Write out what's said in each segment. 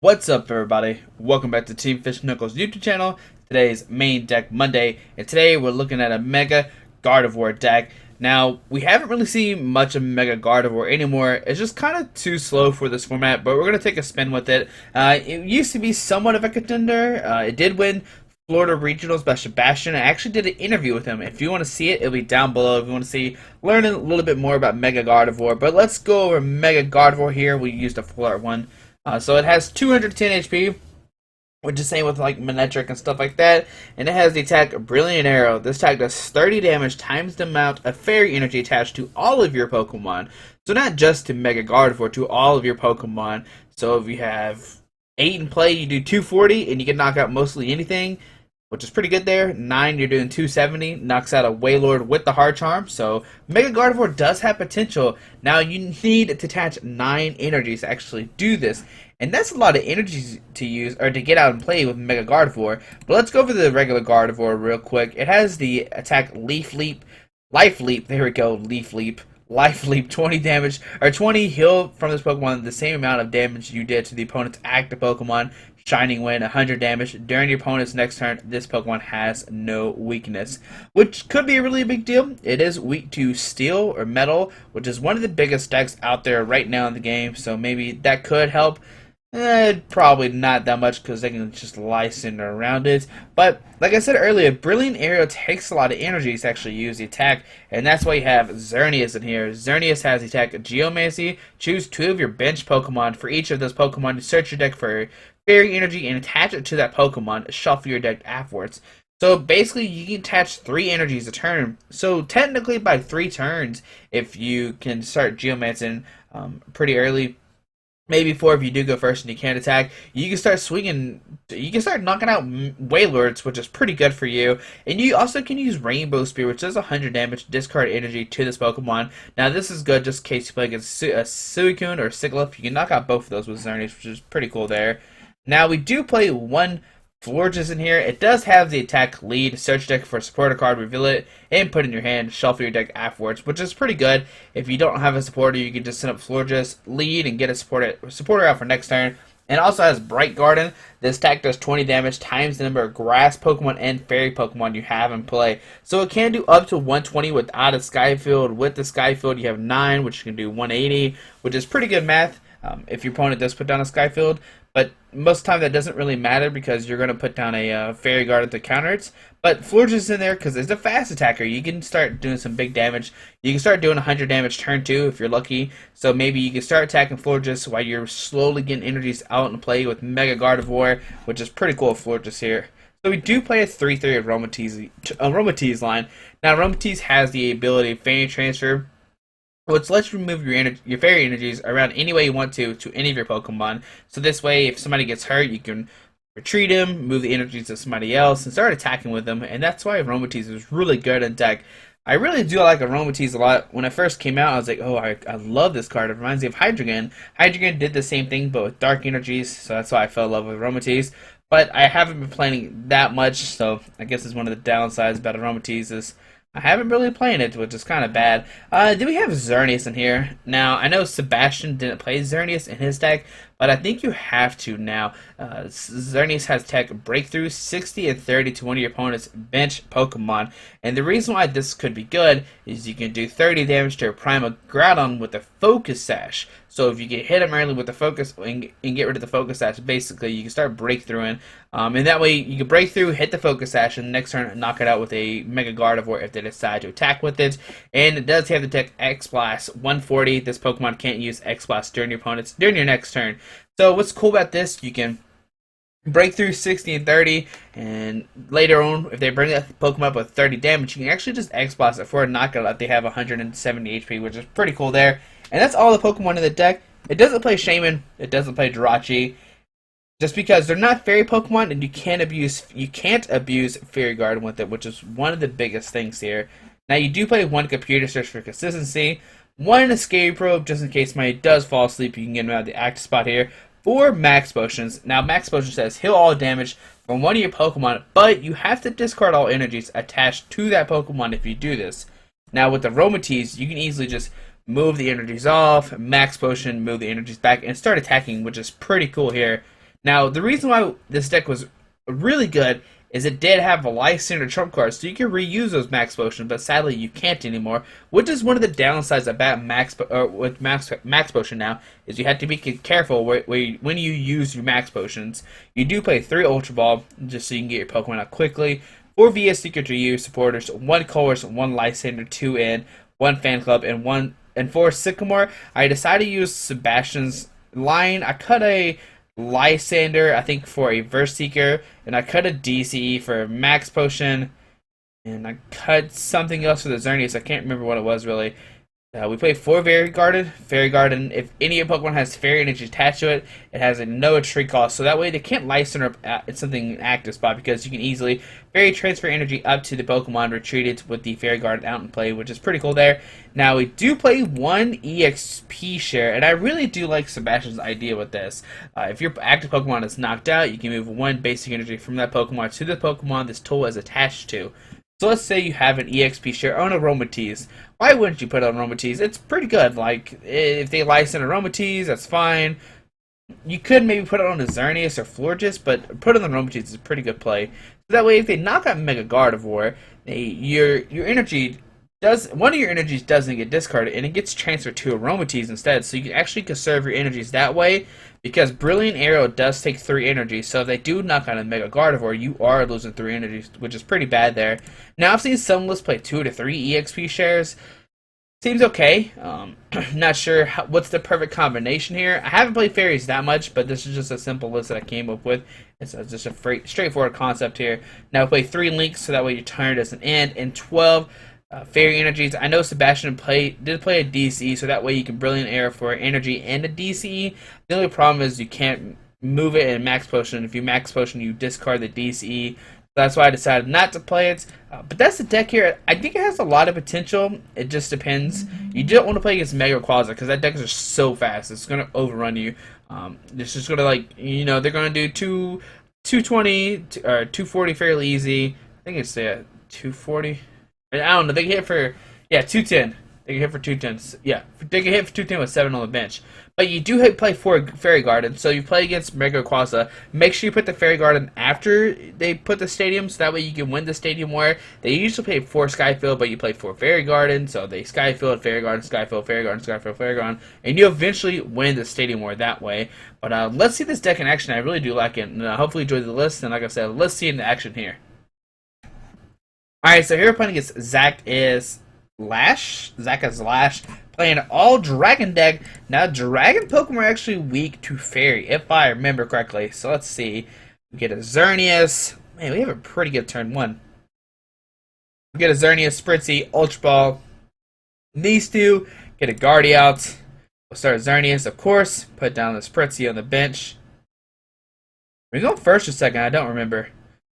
What's up, everybody? Welcome back to Team Fish Knuckles YouTube channel. Today's main deck Monday, and today we're looking at a Mega Gardevoir deck. Now, we haven't really seen much of Mega Gardevoir anymore. It's just kind of too slow for this format, but we're going to take a spin with it. It used to be somewhat of a contender. It did win Florida Regionals by Sebastian. I actually did an interview with him. If you want to see it, it'll be down below. If you want to see, learn a little bit more about Mega Gardevoir. But let's go over Mega Gardevoir here. We used a full art one. So it has 210 HP, which is same with like Manectric and stuff like that. And it has the attack Brilliant Arrow. This attack does 30 damage times the amount of fairy energy attached to all of your Pokemon. So not just to Mega Gardevoir, to all of your Pokemon. So if you have 8 in play, you do 240 and you can knock out mostly anything, which is pretty good there. 9, you're doing 270, knocks out a Wailord with the Hard Charm. So Mega Gardevoir does have potential. Now you need to attach 9 energies to actually do this. And that's a lot of energies to use, or to get out and play with Mega Gardevoir. But let's go over the regular Gardevoir real quick. It has the attack Leaf Leap, Life Leap, there we go, Leaf Leap. Life Leap, 20 damage, or 20 heal from this Pokemon, the same amount of damage you did to the opponent's active Pokemon. Shining Wind, 100 damage. During your opponent's next turn, this Pokemon has no weakness, which could be a really big deal. It is weak to Steel or Metal, which is one of the biggest decks out there right now in the game, so maybe that could help. Probably not that much because they can just license around it. But like I said earlier, Brilliant Arrow takes a lot of energy to actually use the attack, and that's why you have Xerneas in here. Xerneas has the attack Geomancy. Choose 2 of your bench Pokemon. For each of those Pokemon, you search your deck for fairy energy and attach it to that Pokemon. Shuffle your deck afterwards. So basically, you can attach 3 energies a turn. So technically, by 3 turns, if you can start Geomancing pretty early, maybe 4 if you do go first and you can't attack, you can start swinging, you can start knocking out Wailords, which is pretty good for you. And you also can use Rainbow Spear, which does 100 damage, discard energy to this Pokemon. Now this is good just in case you play against a Suicune or Sigilyph. You can knock out both of those with Xerneas, which is pretty cool there. Now we do play one Florges in here. It does have the attack lead. Search deck for a supporter card, reveal it, and put it in your hand. Shuffle your deck afterwards, which is pretty good. If you don't have a supporter, you can just send up Florges, lead, and get a supporter out for next turn. And it also has Bright Garden. This attack does 20 damage times the number of grass Pokemon and fairy Pokemon you have in play. So it can do up to 120 without a Skyfield. With the Skyfield, you have 9, which can do 180, which is pretty good math if your opponent does put down a Skyfield. But most of the time that doesn't really matter because you're going to put down a Fairy Garden to counter it. But Florges is in there because it's a fast attacker. You can start doing some big damage. You can start doing 100 damage turn 2 if you're lucky. So maybe you can start attacking Florges while you're slowly getting energies out and play with Mega Gardevoir, which is pretty cool with Florges here. So we do play a 3-3 Aromatisse line. Now Aromatisse has the ability of Fairy Transfer, which lets you move your fairy energies around any way you want to any of your Pokemon. So this way, if somebody gets hurt, you can retreat him, move the energies to somebody else, and start attacking with them. And that's why Aromatisse is really good in deck. I really do like Aromatisse a lot. When I first came out, I was like, oh, I love this card. It reminds me of Hydreigon. Hydreigon did the same thing, but with dark energies, so that's why I fell in love with Aromatisse. But I haven't been playing that much, so I guess it's one of the downsides about Aromatisse is I haven't really been playing it, which is kind of bad. Do we have Xerneas in here? Now, I know Sebastian didn't play Xerneas in his deck, but I think you have to now. Xerneas has tech Breakthrough, 60 and 30 to one of your opponent's bench Pokemon. And the reason why this could be good is you can do 30 damage to a Primal Groudon with a Focus Sash. So if you can hit him early with the Focus and get rid of the Focus Sash, basically you can start Breakthroughing. And that way you can break through, hit the Focus Sash, and next turn knock it out with a Mega Gardevoir if they decide to attack with it. And it does have the tech X-Blast 140. This Pokemon can't use X-Blast during your next turn. So what's cool about this, you can break through 60 and 30, and later on, if they bring that Pokemon up with 30 damage, you can actually just X-Blast it for a knockout if they have 170 HP, which is pretty cool there. And that's all the Pokemon in the deck. It doesn't play Shaman, it doesn't play Jirachi, just because they're not fairy Pokemon, and you can't abuse Fairy Garden with it, which is one of the biggest things here. Now you do play one Computer Search for consistency, one Escape Probe just in case somebody does fall asleep, you can get them out of the active spot here. 4 Max Potions. Now Max Potion says heal all damage from one of your Pokemon, but you have to discard all energies attached to that Pokemon if you do this. Now with the Aromatisse, you can easily just move the energies off, Max Potion, move the energies back, and start attacking, which is pretty cool here. Now, the reason why this deck was really good is it did have a Lysander trump card, so you can reuse those max potions, but sadly you can't anymore, which is one of the downsides about max potion now, is you have to be careful when you use your max potions. You do play 3 Ultra Ball, just so you can get your Pokemon out quickly, 4 VS Secret to you supporters, 1 Colress, 1 Lysander, 2 in, 1 Fan Club, and 4 Sycamore. I decided to use Sebastian's line. I cut a Lysander, I think, for a Verse Seeker, and I cut a DCE for a Max Potion, and I cut something else for the Xerneas. I can't remember what it was really. We play 4 Fairy Garden. Fairy Garden, if any of your Pokemon has Fairy Energy attached to it, it has a no retreat cost, so that way they can't Lysander up at something active spot, because you can easily Fairy transfer energy up to the Pokemon, retreat it with the Fairy Garden out and play, which is pretty cool there. Now, we do play 1 EXP share, and I really do like Sebastian's idea with this. If your active Pokemon is knocked out, you can move 1 basic energy from that Pokemon to the Pokemon this tool is attached to. So let's say you have an EXP share on Aromatisse. Why wouldn't you put on Aromatisse? It's pretty good. Like, if they license Aromatisse, that's fine. You could maybe put it on a Xerneas or Florges, but put it on Aromatisse is a pretty good play. So that way, if they knock out Mega Gardevoir, your energy one of your energies doesn't get discarded, and it gets transferred to Aromatisse instead. So you can actually conserve your energies that way, because Brilliant Arrow does take 3 energy. So if they do knock out a Mega Gardevoir, you are losing 3 energies, which is pretty bad there. Now, I've seen some lists play 2 to 3 EXP shares. Seems okay. Not sure what's the perfect combination here. I haven't played fairies that much, but this is just a simple list that I came up with. It's just a straightforward concept here. Now, play 3 links, so that way your turn doesn't end, and 12 fairy energies. I know Sebastian did play a DCE, so that way you can Brilliant Arrow for energy and a DCE. The only problem is you can't move it in Max Potion. If you Max Potion, you discard the DCE. That's why I decided not to play it. But that's the deck here. I think it has a lot of potential. It just depends. You don't want to play against Mega Rayquaza, because that deck is just so fast. It's going to overrun you. It's just going to, like, they're going to do 220 or 240 fairly easy. I think it's 240. I don't know. They can hit for 210. They can hit for 210. Yeah, they can hit for 210 with 7 on the bench. But you do play 4 Fairy Garden, so you play against Mega Rayquaza. Make sure you put the Fairy Garden after they put the stadium, so that way you can win the stadium war. They usually play 4 Skyfield, but you play 4 Fairy Garden, so they Skyfield, Fairy Garden, Skyfield, Fairy Garden, Skyfield, Fairy Garden, and you eventually win the stadium war that way. But let's see this deck in action. I really do like it, and hopefully enjoy the list. And like I said, let's see it in action here. Alright, so here we're playing against Zach is Lash, playing an all Dragon deck. Now, Dragon Pokemon are actually weak to Fairy, if I remember correctly. So let's see. We get a Xerneas. Man, we have a pretty good turn 1. We get a Xerneas, Spritzy, Ultra Ball. These two, get a Guardy out. We'll start Xerneas, of course. Put down the Spritzy on the bench. Are we going first or second? I don't remember.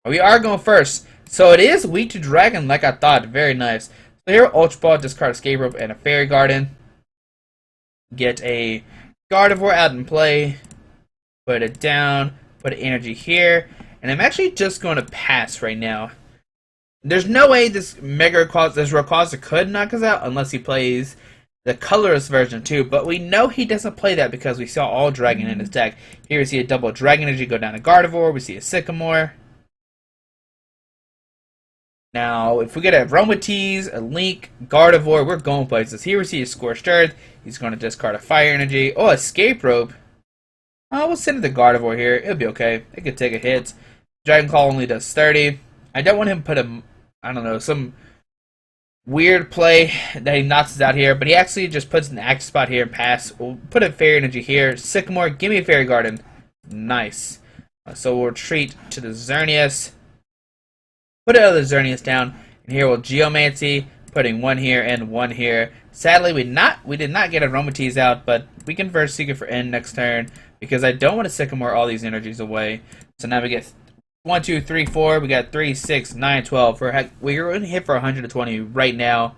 We are going first. So it is weak to Dragon, like I thought. Very nice. So here, Ultra Ball, discard Escape Rope and a Fairy Garden. Get a Gardevoir out in play. Put it down. Put energy here. And I'm actually just going to pass right now. There's no way this Rayquaza could knock us out unless he plays the colorless version too. But we know he doesn't play that because we saw all Dragon in his deck. Here we see a double Dragon Energy go down to Gardevoir. We see a Sycamore. Now, if we get a Aromatisse, a Link, Gardevoir, we're going places. Here we see a Scorched Earth. He's going to discard a Fire Energy. Oh, Escape Rope. Oh, we'll send it to Gardevoir here. It'll be okay. It could take a hit. Dragon Claw only does 30. I don't want him to put some weird play that he knocks us out here, but he actually just puts an active spot here and pass. We'll put a Fairy Energy here. Sycamore, give me a Fairy Garden. Nice. So we'll retreat to the Xerneas. Put another Xerneas down, and here we'll Geomancy, putting 1 here and 1 here. Sadly, we did not get a Aromatisse out, but we can Verse Seeker for end next turn, because I don't want to Sycamore all these energies away. So now we get 1, 2, 3, 4. We got 3, 6, 9, 12. We're going to hit for 120 right now.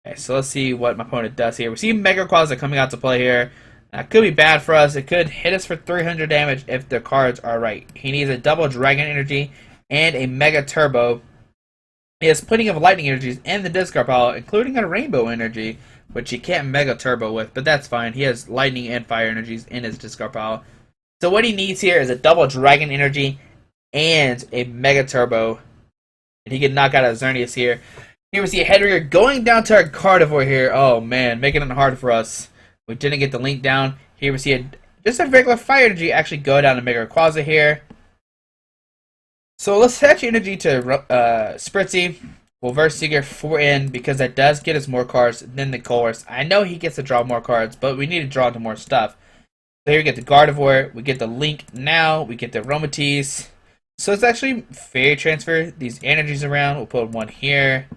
Okay, so let's see what my opponent does here. We see Mega Rayquaza coming out to play here. That could be bad for us. It could hit us for 300 damage if the cards are right. He needs a double Dragon Energy and a Mega Turbo. He has plenty of Lightning Energies in the discard pile, including a Rainbow Energy, which he can't Mega Turbo with, but that's fine. He has Lightning and Fire Energies in his discard pile. So what he needs here is a double Dragon Energy and a Mega Turbo. And he can knock out a Xerneas here. Here we see a Headringer going down to our Gardevoir here. Oh man, making it hard for us. We didn't get the link down. Here we see just a regular Fire Energy actually go down to Mega Rayquaza here. So let's attach energy to Spritzee. We'll Verse Seeker 4 in because that does get us more cards than the Colress. I know he gets to draw more cards, but we need to draw into more stuff. So here we get the Gardevoir, we get the Link now, we get the Aromatisse. So it's actually Fairy Transfer these energies around. We'll put one here.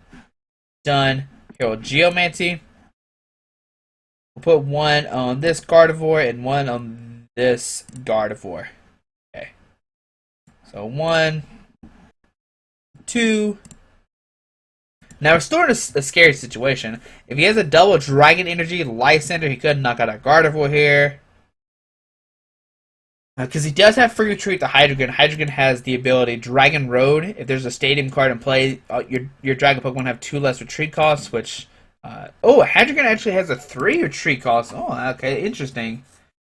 Done. Here we'll Geomancy. We'll put one on this Gardevoir and one on this Gardevoir. Okay. So 1, 2. Now we're still in a scary situation. If he has a double Dragon Energy Lysander, he could knock out a Gardevoir here. Because he does have free retreat to Hydreigon. Hydreigon has the ability Dragon Road. If there's a Stadium card in play, your Dragon Pokemon have 2 less retreat costs, which... Hydreigon actually has a 3 retreat cost. Oh, okay, interesting.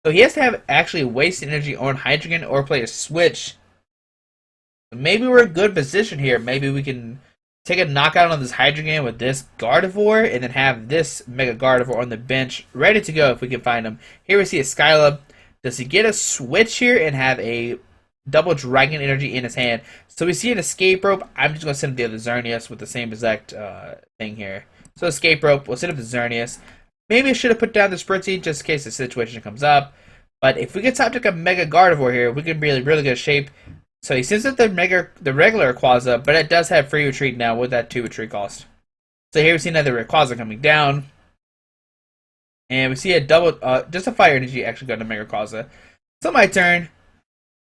So he has to have actually waste energy on Hydreigon or play a switch. Maybe we're in a good position here. Maybe we can take a knockout on this Hydreigon with this Gardevoir and then have this Mega Gardevoir on the bench ready to go if we can find him. Here we see a Skylab. Does he get a switch here and have a double Dragon Energy in his hand? So we see an Escape Rope. I'm just going to send him the other Xerneas with the same exact thing here. So Escape Rope, we'll send him the Xerneas. Maybe I should have put down the Spritzee just in case the situation comes up. But if we get top deck a Mega Gardevoir here, we can be in really good shape. So he sends out the regular Rayquaza, but it does have free retreat now with that 2 retreat cost. So here we see another Rayquaza coming down. And we see a double, just a Fire Energy actually go to Mega Rayquaza. So my turn.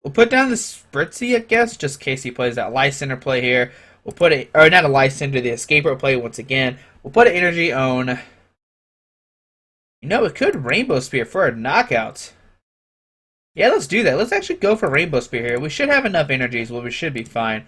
We'll put down the Spritzee, I guess, just in case he plays that Lysander play here. We'll put it, or not a Lysander, the Escape Rope play once again. We'll put an energy on. You know, it could Rainbow Spear for a knockout. Yeah, let's do that. Let's actually go for Rainbow Spear here. We should have enough energies. Well, we should be fine.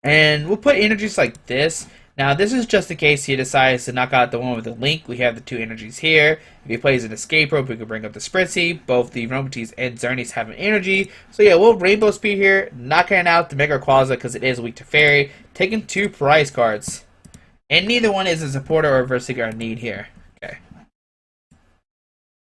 And we'll put energies like this. Now, this is just in case he decides to knock out the one with the Link. We have the 2 energies here. If he plays an Escape Rope, we can bring up the Spritzee. Both the Aromatisse and Xerneas have an energy. So yeah, we'll Rainbow Spear here, knocking out the Mega Rayquaza because it is weak to Fairy. Taking 2 prize cards. And neither one is a supporter or a Verse Seeker I need here. Okay.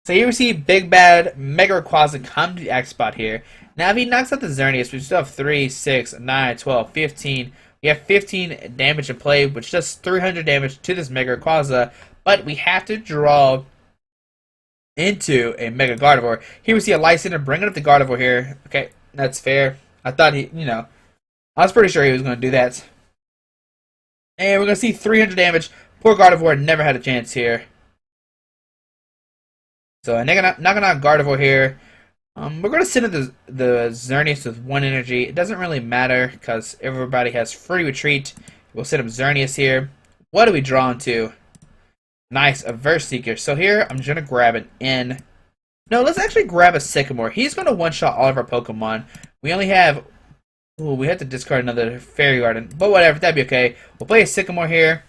So here we see Big Bad Mega Rayquaza come to the X spot here. Now if he knocks out the Xerneas, we still have 3, 6, 9, 12, 15. We have 15 damage in play, which does 300 damage to this Mega Rayquaza. But we have to draw into a Mega Gardevoir. Here we see a Lysander bringing up the Gardevoir here. Okay, that's fair. I thought he, I was pretty sure he was going to do that. And we're going to see 300 damage. Poor Gardevoir never had a chance here. So knocking out Gardevoir here. We're going to send in the Xerneas with 1 energy. It doesn't really matter because everybody has free retreat. We'll send him Xerneas here. What do we draw into? Nice, a Verse Seeker. So here, I'm just going to grab an N. No, let's actually grab a Sycamore. He's going to one-shot all of our Pokemon. We only have... Ooh, we have to discard another Fairy Garden. But whatever, that'd be okay. We'll play a Sycamore here.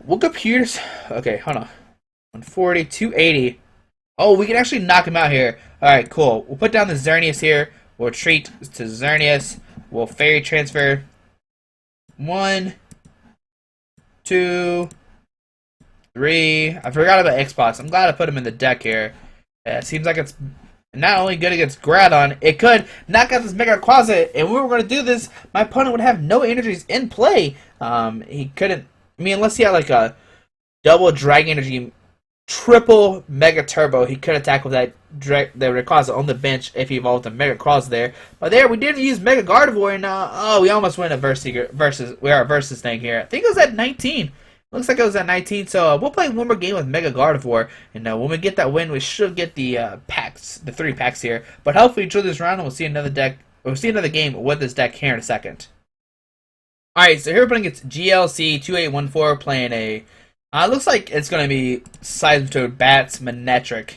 We'll computers... Okay, hold on. 140, 280. Oh, we can actually knock him out here. Alright, cool. We'll put down the Xerneas here. We'll retreat to Xerneas. We'll Fairy Transfer. 1, 2, 3. I forgot about Xbox. I'm glad I put him in the deck here. Seems like it's not only good against Groudon, it could knock out this Mega Rayquaza. And we were going to do this, my opponent would have no energies in play. He couldn't... I mean, unless he had like a double Dragon Energy... Triple Mega Turbo. He could attack with that the Rayquaza on the bench if he evolved a Mega Rayquaza there. But there, we did use Mega Gardevoir, and we almost win a versus thing here. I think it was at 19. Looks like it was at 19. So we'll play one more game with Mega Gardevoir, and when we get that win, we should get the packs, the 3 packs here. But hopefully, through this round, and we'll see another deck. We'll see another game with this deck here in a second. All right, so here we're playing against GLC 2814 playing a. Looks like it's going to be Seismitoad, Bats, Manectric.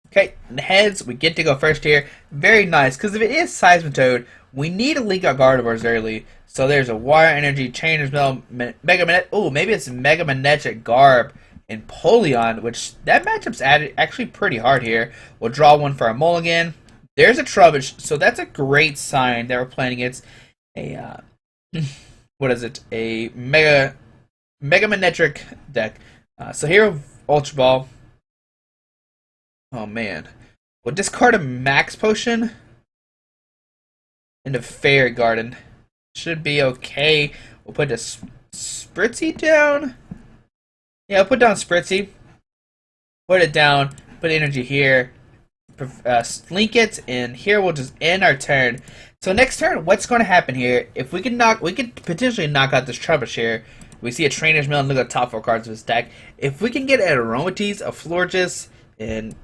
Okay, the heads, we get to go first here. Very nice, because if it is Seismitoad, we need to link out Gardevoirs early. So there's a Wire Energy, Chainer's Mill, Mega Manectric. Oh, maybe it's Mega Manectric Garb. and Polion, which that matchup's actually pretty hard here. We'll draw one for our mulligan. There's a Trubbish, so that's a great sign that we're playing against a what is it? A Mega Manectric deck. So here, Ultra Ball. Oh man, we'll discard a Max Potion into Fairy Garden. Should be okay. We'll put the Spritzy down. Yeah, I'll put down Spritzy. Put it down. Put energy here. Link it, and here we'll just end our turn. So next turn, what's going to happen here? If we can potentially knock out this Trubbish here. We see a Trainer's Mail and look at the top 4 cards of his deck. If we can get an Aromatisse, a Florges, and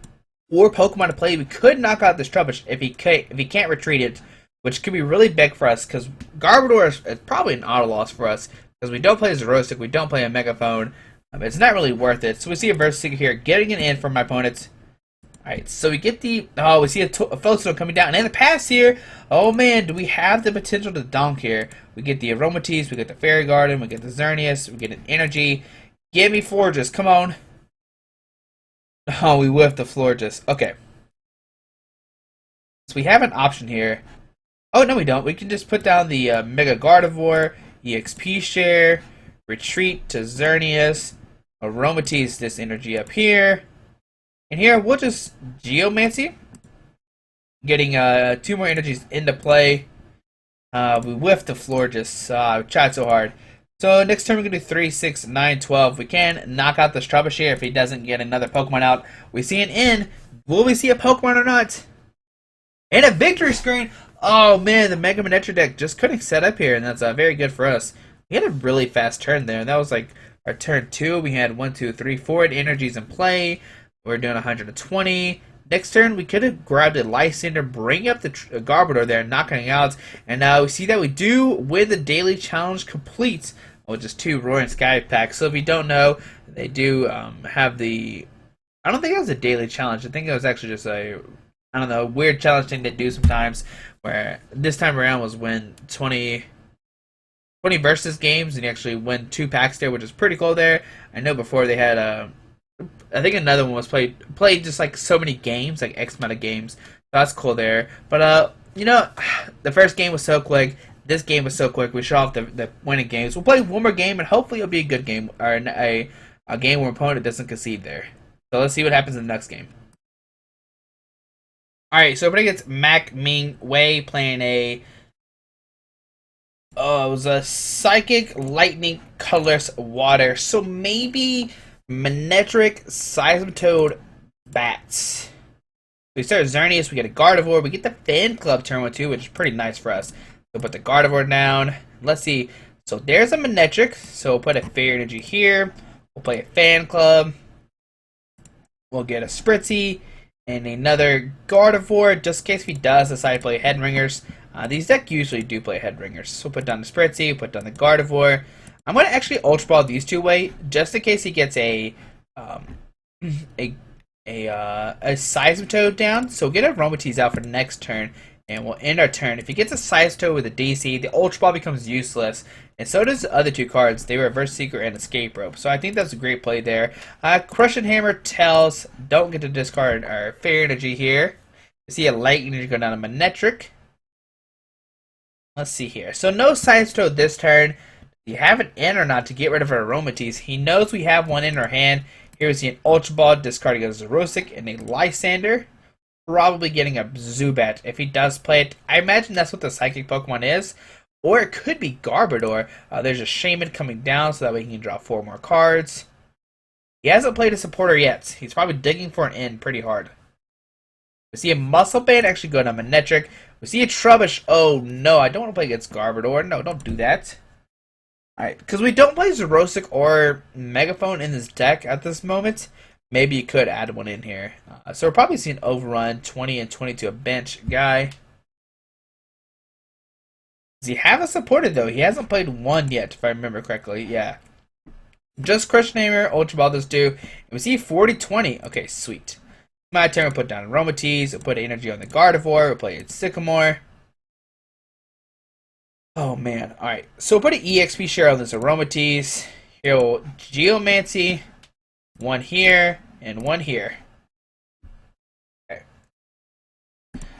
or Pokemon to play, we could knock out this Trubbish if he can't retreat it, which could be really big for us because Gardevoir is probably an auto loss for us because we don't play a Zerostic, we don't play a Megaphone. It's not really worth it. So we see a Versus here getting it in from my opponents. Alright, so we get we see a Philistone coming down. And in the past here, oh man, do we have the potential to donk here. We get the Aromatisse, we get the Fairy Garden, we get the Xerneas, we get an Energy. Give me Florges, come on. Oh, we whiffed the Florges. Okay. So we have an option here. Oh, no we don't. We can just put down the Mega Gardevoir, EXP Share, Retreat to Xerneas, Aromatisse this energy up here. And here, we'll just Geomancy. Getting 2 more energies into play. We whiffed the Florges. I tried so hard. So next turn, we're going to do 3, 6, 9, 12. We can knock out this Trubbish here if he doesn't get another Pokemon out. We see an in. Will we see a Pokemon or not? And a victory screen. Oh man, the Mega Manectric deck just couldn't set up here, and that's very good for us. We had a really fast turn there. That was like our turn 2. We had 1, 2, 3, 4 energies in play. We're doing 120. Next turn, we could have grabbed a Lysander, bring up the Gardevoir there, knocking out. And now we see that we do win the daily challenge complete, with just 2 Roaring Sky packs. So if you don't know, they do have the... I don't think it was a daily challenge. I think it was actually just a, I don't know, weird challenge thing they do sometimes. Where this time around was win 20 versus games, and you actually win 2 packs there, which is pretty cool there. I know before they had I think another one was played just like so many games, like X amount of games. So that's cool there. But you know, the first game was so quick. This game was so quick. We shut off the winning games. We'll play one more game, and hopefully it'll be a good game or a game where opponent doesn't concede there. So let's see what happens in the next game. All right, so everybody gets Mac Ming Wei playing a. Oh, it was a Psychic Lightning Colorless Water. So maybe Manectric, Seismitoad, Bats. We start Xerneas, we get a Gardevoir, we get the Fan Club turn 1 2, which is pretty nice for us. We'll put the Gardevoir down. Let's see. So there's a Manectric, so we'll put a Fairy Energy here. We'll play a Fan Club. We'll get a Spritzy and another Gardevoir, just in case he does decide to play Headringers. These decks usually do play Headringers. So we'll put down the Spritzy, put down the Gardevoir. I'm going to actually Ultra Ball these 2 away, just in case he gets a Seismitoad down. So we'll get a Aromatisse out for the next turn, and we'll end our turn. If he gets a Seismitoad with a DC, the Ultra Ball becomes useless, and so does the other 2 cards. They Reverse Seeker and Escape Rope. So I think that's a great play there. Crushing Hammer tells, don't get to discard our Fairy Energy here. You see a Light Energy go down to Manectric. Let's see here. So no Seismitoad this turn. Do you have an in or not to get rid of our Aromatisse? He knows we have one in our hand. Here we see an Ultra Ball discarding a Zerostic and a Lysander. Probably getting a Zubat if he does play it. I imagine that's what the Psychic Pokemon is. Or it could be Gardevoir. There's a Shaman coming down so that way he can draw 4 more cards. He hasn't played a supporter yet. He's probably digging for an in pretty hard. We see a Muscle Band actually go to Manectric. We see a Trubbish. Oh no, I don't want to play against Gardevoir. No, don't do that. Alright, because we don't play Zerostic or Megaphone in this deck at this moment, maybe you could add one in here. So we're probably seeing Overrun, 20 and 22, a bench guy. Does he have a supporter though? He hasn't played one yet, if I remember correctly. Yeah. Just Crushing Hammer, Ultra Ball does do. And we see 40-20. Okay, sweet. My turn, we'll put down Aromatisse, we'll put energy on the Gardevoir, we'll play Sycamore. Oh man, alright. So we'll put an EXP share on this Aromatisse. Here we'll Geomancy. one here, and one here. Okay.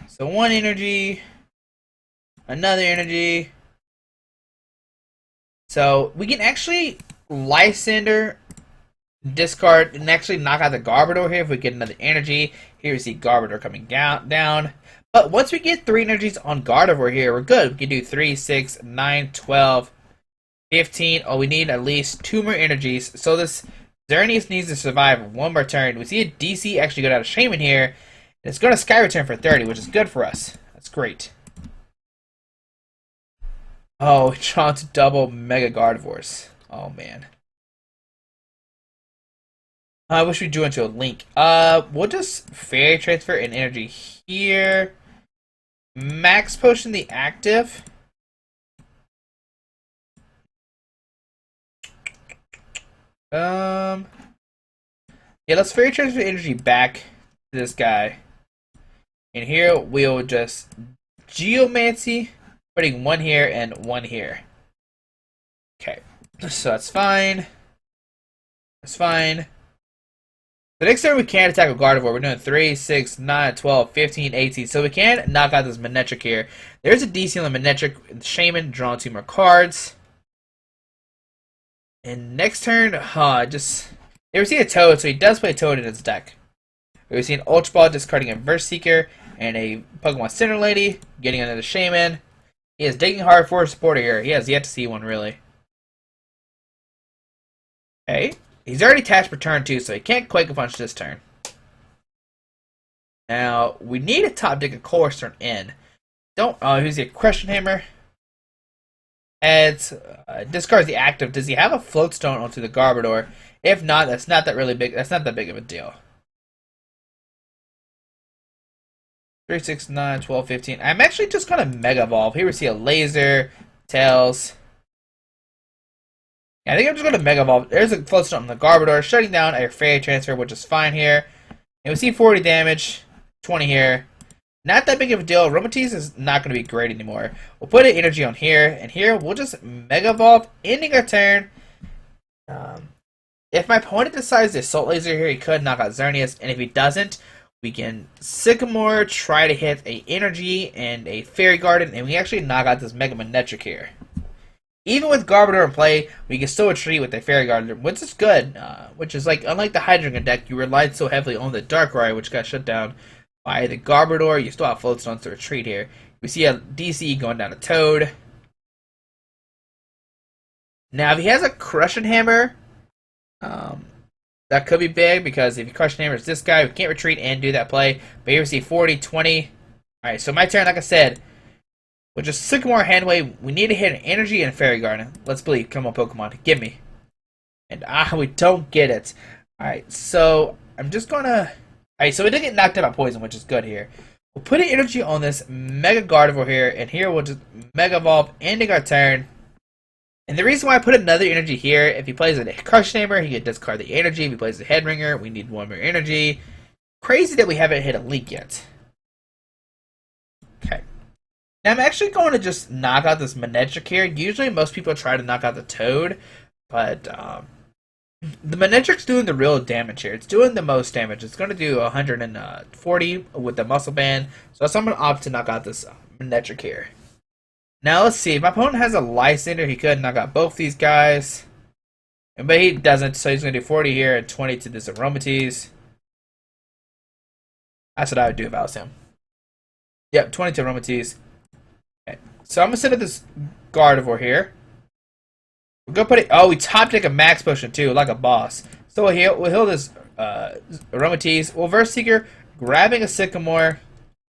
So one energy, another energy. So we can actually Lysander, discard, and actually knock out the Gardevoir here if we get another energy. Here we see Gardevoir coming down. But once we get 3 energies on Gardevoir here, we're good. We can do 3, 6, 9, 12, 15. Oh, we need at least 2 more energies. So this Xerneas needs to survive one more turn. We see a DC actually go down to Shaman here. And it's going to Sky Return for 30, which is good for us. That's great. Oh, we drawn to double Mega Gardevoirs. Oh, man. I wish we drew into a link. We'll just Fairy Transfer and energy here. Max Potion the active. Yeah, let's Fairy Transfer energy back to this guy. And here we'll just Geomancy, putting one here and one here. Okay, so that's fine. That's fine. The next turn we can attack with Gardevoir. We're doing 3, 6, 9, 12, 15, 18. So we can knock out this Manectric here. There's a DC on the Manectric. Shaman, draw 2 more cards. And next turn, there we see a Toad, so he does play Toad in his deck. We see an Ultra Ball discarding a Verse Seeker and a Pokemon Center Lady, getting another Shaman. He is digging hard for a supporter here. He has yet to see one, really. Okay. He's already attached per turn 2, so he can't Quake Punch this turn. Now, we need a top deck of course turn in. Here's the Question Hammer. Adds, discards the active. Does he have a Float Stone onto the Gardevoir? If not, that's not that really big. That's not that big of a deal. 3, 6, 9, 12, 15. I'm actually just gonna Mega Evolve. Here we see a Laser, Tails. Yeah, I think I'm just going to Mega Evolve. There's a Float Stone on the Gardevoir, shutting down a Fairy Transfer, which is fine here. And we see 40 damage, 20 here. Not that big of a deal. Aromatisse is not going to be great anymore. We'll put an energy on here, and here we'll just Mega Evolve, ending our turn. If my opponent decides to Assault Laser here, he could knock out Xerneas, and if he doesn't, we can Sycamore, try to hit a Energy and a Fairy Garden, and we actually knock out this Mega Manectric here. Even with Gardevoir in play, we can still retreat with the Fairy Garden, which is good. Which is like, unlike the Hydreigon deck, you relied so heavily on the Darkrai, which got shut down by the Gardevoir. You still have Float Stones to retreat here. We see a DC going down to Toad. Now, if he has a Crushing Hammer, that could be big, because if he Crushing Hammers this guy, we can't retreat and do that play. But here we see 40, 20. Alright, so my turn, like I said. With just Sycamore Handwave, we need to hit an Energy and a Fairy Garden. Let's believe. Come on, Pokemon. Give me. And we don't get it. Alright, so I'm just gonna... Alright, so we did get knocked out by Poison, which is good here. We'll put an energy on this Mega Gardevoir here, and here we'll just Mega Evolve, ending our turn. And the reason why I put another energy here, if he plays a Crush Hammer, he can discard the energy. If he plays a Head Ringer, we need one more energy. Crazy that we haven't hit a Leak yet. Okay. Now I'm actually going to just knock out this Manectric here. Usually most people try to knock out the Toad, but the Manectric's doing the real damage here. It's doing the most damage. It's going to do 140 with the Muscle Band, so I'm going to opt to knock out this Manectric here. Now let's see. If my opponent has a Lysander, he could knock out both these guys, but he doesn't, so he's going to do 40 here and 20 to this Aromatisse. That's what I would do if I was him. Yep, 20 to Aromatisse. Okay. So I'm going to set up this Gardevoir here. We're going to put it... Oh, we top deck a Max Potion too, like a boss. So we'll heal this Aromatisse. We'll Verse Seeker, grabbing a Sycamore.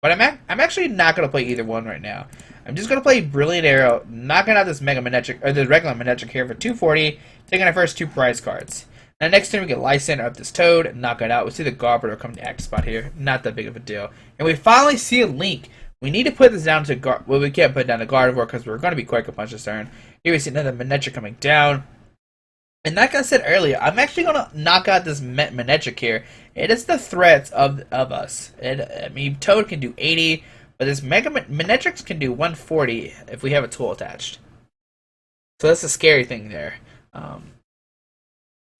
But I'm actually not going to play either one right now. I'm just going to play Brilliant Arrow, knocking out this Mega Manectric, or the regular Manectric here for 240, taking our first 2 prize cards. Now next turn we get Lysander up this Toad, knock it out. We see the Gardevoir come to active spot here. Not that big of a deal. And we finally see a Link. We need to put this down to well, we can't put it down to Gardevoir because we're going to be Quake Punch this turn. Here we see another Manectric coming down. And like I said earlier, I'm actually going to knock out this Manectric here. It is the threats of us. I mean, Toad can do 80, but this Manectric can do 140 if we have a tool attached. So that's a scary thing there.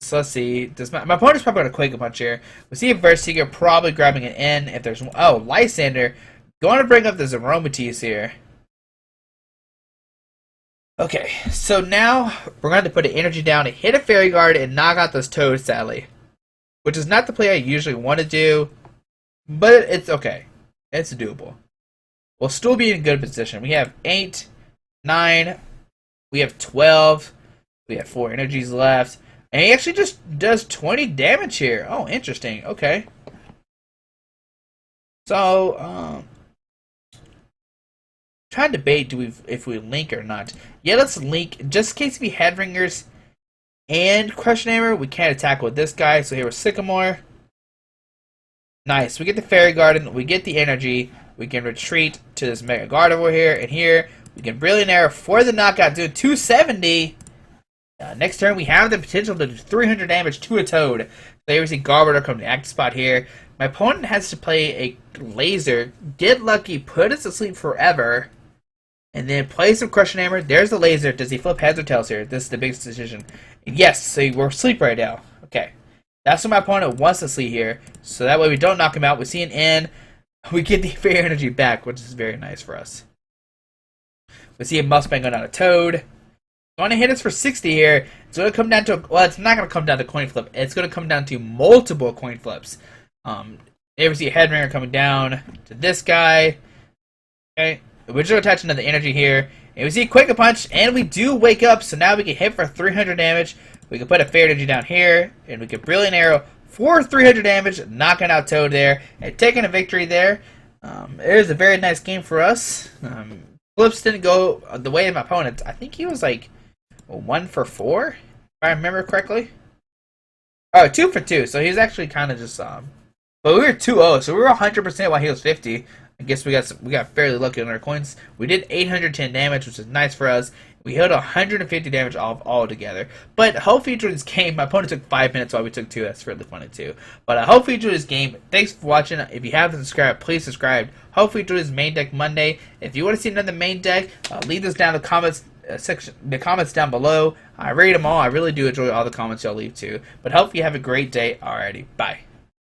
So let's see. Does my opponent's probably going to Quake a Punch here. We see a Verseeker probably grabbing an N if there's... Oh, Lysander. Going to bring up this Aromatisse here. Okay, so now we're going to put an energy down to hit a Fairy Guard and knock out this Toad, sadly. Which is not the play I usually want to do, but it's okay. It's doable. We'll still be in good position. We have 8, 9, we have 12, we have 4 energies left, and he actually just does 20 damage here. Oh, interesting. Okay. So, trying to debate if we link or not. Yeah, let's link. Just in case we had ringers and Crushing Hammer, we can't attack with this guy. So here we're Sycamore. Nice. We get the Fairy Garden. We get the energy. We can retreat to this Mega Gardevoir here. And here we can Brilliant Arrow for the knockout, doing 270. Next turn we have the potential to do 300 damage to a Toad. So here we see Gardevoir come to the active spot here. My opponent has to play a Laser, get lucky, put us to sleep forever, and then play some Crushing Hammer. There's the Laser. Does he flip heads or tails here? This is the biggest decision. Yes, so we're asleep right now. Okay. That's what my opponent wants to see here. So that way we don't knock him out. We see an N. We get the Fairy Energy back, which is very nice for us. We see a Mustang going on a Toad. Going to hit us for 60 here. It's going to come down to... Well, it's not going to come down to coin flip. It's going to come down to multiple coin flips. There we see a Headringer coming down to this guy. Okay. We're just attaching to the energy here. And we see a Quick Punch, and we do wake up, so now we can hit for 300 damage. We can put a Fairy Energy down here, and we can Brilliant Arrow for 300 damage, knocking out Toad there, and taking a victory there. It was a very nice game for us. Flips didn't go the way of my opponent. I think he was like 1 for 4, if I remember correctly. Oh, 2 for 2, so he's actually kind of just... But we were 2-0, so we were 100% while he was 50. I guess we got fairly lucky on our coins. We did 810 damage, which is nice for us. We hit 150 damage off altogether. But hopefully you enjoyed this game. My opponent took 5 minutes while we took 2. That's really funny too. But I hope you enjoyed this game. Thanks for watching. If you haven't subscribed, please subscribe. Hopefully you enjoyed this main deck Monday. If you want to see another main deck, leave this down in the comments section, the comments down below. I read them all. I really do enjoy all the comments y'all leave too. But hopefully you have a great day. Alrighty, bye.